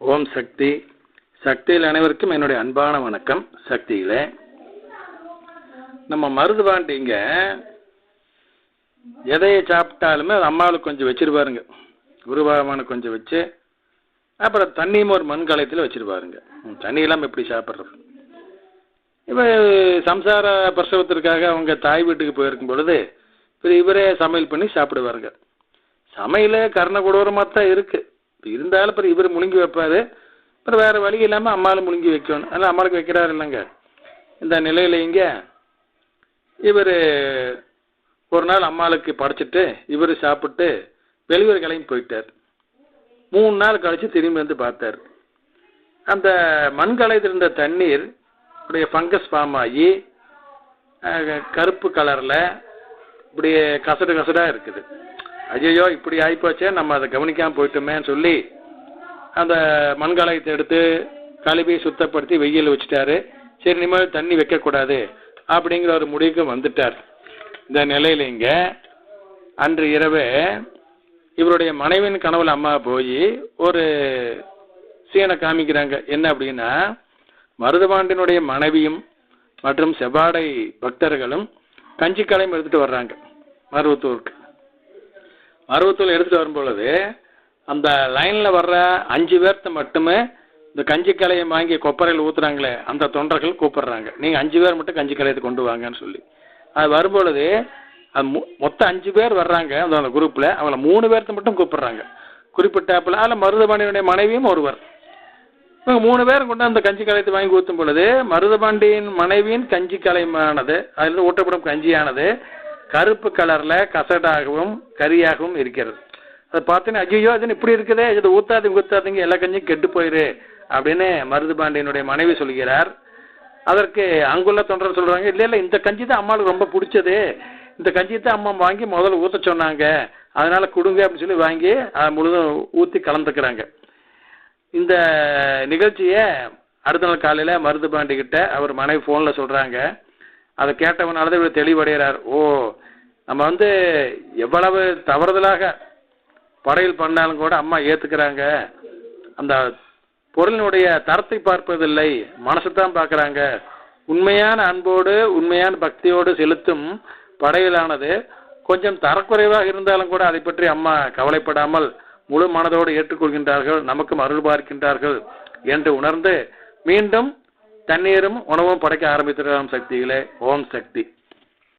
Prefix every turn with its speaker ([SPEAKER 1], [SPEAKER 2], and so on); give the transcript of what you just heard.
[SPEAKER 1] ஓம் சக்தி. சக்தியில் அனைவருக்கும் என்னுடைய அன்பான வணக்கம். சக்தியில நம்ம மருதுபாண்டிங்க எதையை சாப்பிட்டாலுமே அது அம்மாவுக்கு கொஞ்சம் வச்சிருப்பாருங்க. குருபகவானுக்கு கொஞ்சம் வச்சு அப்புறம் தண்ணியும் ஒரு மண் கலயத்தில் வச்சிருப்பாருங்க. தண்ணி இல்லாமல் எப்படி சாப்பிட்றது? இப்போ சம்சார பிரசவத்திற்காக அவங்க தாய் வீட்டுக்கு போயிருக்கும் பொழுது இப்போ இவரே சமையல் பண்ணி சாப்பிடுவாருங்க. சமையல் கர்ண கொடூரமாக தான் இருக்குது. இருந்தாலும் அப்புறம் இவர் முழுங்கி வைப்பார். அப்புறம் வேறு வழி இல்லாமல் அம்மாவில் முழுங்கி வைக்கணும். அதனால் அம்மாவுக்கு வைக்கிறாரு இல்லைங்க. இந்த நிலையில் இங்கே இவர் ஒரு நாள் அம்மாளுக்கு படைச்சிட்டு இவர் சாப்பிட்டு வெளியூர் கிளம்பி போயிட்டார். 3 நாள் கழித்து திரும்பி வந்து பார்த்தார். அந்த மண்கலயத்தில் இருந்த தண்ணீர் இப்படியே ஃபங்கஸ் ஃபார்ம் ஆகி கருப்பு கலரில் இப்படியே கசடாக இருக்குது. ஐயோ இப்படி ஆகிப்போச்சே, நம்ம அதை கவனிக்காமல் போயிட்டோமேன்னு சொல்லி அந்த மண்கலயத்தை எடுத்து கழுவி சுத்தப்படுத்தி வெயில் வச்சுட்டாரு. சரி, இனிமேல் தண்ணி வைக்கக்கூடாது அப்படிங்கிற ஒரு முடிவுக்கு வந்துட்டார். இந்த நிலையில் இங்கே அன்று இரவே இவருடைய மனைவியின் கனவுல அம்மா போய் ஒரு சீனை காமிக்கிறாங்க. என்ன அப்படின்னா, மருதுபாண்டியனுடைய மனைவியும் மற்றும் செவ்வாடை பக்தர்களும் கஞ்சி கலையும் எடுத்துகிட்டு வர்றாங்க மருவத்தூருக்கு. மருவத்தூர் எடுத்துகிட்டு வரும்பொழுது அந்த லைனில் வர்ற 5 பேர்த்த மட்டுமே இந்த கஞ்சி கலையை வாங்கி கொப்பரையில் ஊற்றுறாங்களே அந்த தொண்டர்கள் கூப்பிட்றாங்க. நீங்கள் 5 பேர் மட்டும் கஞ்சி கலையத்தை கொண்டு வாங்கன்னு சொல்லி. அது வரும்பொழுது அது மொத்தம் 5 பேர் வர்றாங்க. அந்த குரூப்பில் அவங்கள 3 பேர்த்த மட்டும் கூப்பிட்றாங்க. குறிப்பிட்டாப்பில் அதில் மருதுபாண்டியனுடைய மனைவியும் ஒருவர். இவங்க 3 பேரும் கொண்டு அந்த கஞ்சி கலையத்தை வாங்கி ஊற்றும் பொழுது மருதுபாண்டியின் மனைவியின் கஞ்சி கலையானது, அதில் ஊட்டப்படும் கஞ்சியானது கருப்பு கலரில் கசடாகவும் கரியாகவும் இருக்கிறது. அதை பார்த்தீங்கன்னா ஐயோ அது இப்படி இருக்குதே, இதை ஊற்றாதீங்க எல்லா கஞ்சியும் கெட்டு போயிரு அப்படின்னு மருதுபாண்டியனுடைய மனைவி சொல்கிறார். அதற்கு அங்குள்ள தொண்டர் சொல்கிறாங்க, இல்லை இந்த கஞ்சி தான் அம்மாவுக்கு ரொம்ப பிடிச்சது, இந்த கஞ்சி தான் அம்மா வாங்கி முதல்ல ஊற்ற சொன்னாங்க, அதனால கொடுங்க அப்படின்னு சொல்லி வாங்கி அதை முழுதும் ஊற்றி கலந்துக்கிறாங்க. இந்த நிகழ்ச்சியை அடுத்த நாள் காலையில் மருதுபாண்டிகிட்ட அவர் மனைவி ஃபோனில் சொல்கிறாங்க. அதை கேட்டவனால தான் இவர் தெளிவடைகிறார். ஓ, நம்ம எவ்வளவு தவறுதலாக படையல் பண்ணாலும் கூட அம்மா ஏற்றுக்கிறாங்க. அந்த பொருளினுடைய தரத்தை பார்ப்பதில்லை, மனசைத்தான் பார்க்குறாங்க. உண்மையான அன்போடு உண்மையான பக்தியோடு செலுத்தும் படையலானது கொஞ்சம் தரக்குறைவாக இருந்தாலும் கூட அதை பற்றி அம்மா கவலைப்படாமல் முழு மனதோடு ஏற்றுக்கொள்கின்றார்கள், நமக்கும் அருள் பார்க்கின்றார்கள் என்று உணர்ந்து மீண்டும் தண்ணீரும் உணவும் படைக்க ஆரம்பித்திருக்கலாம். சக்திகளே, ஓம் சக்தி.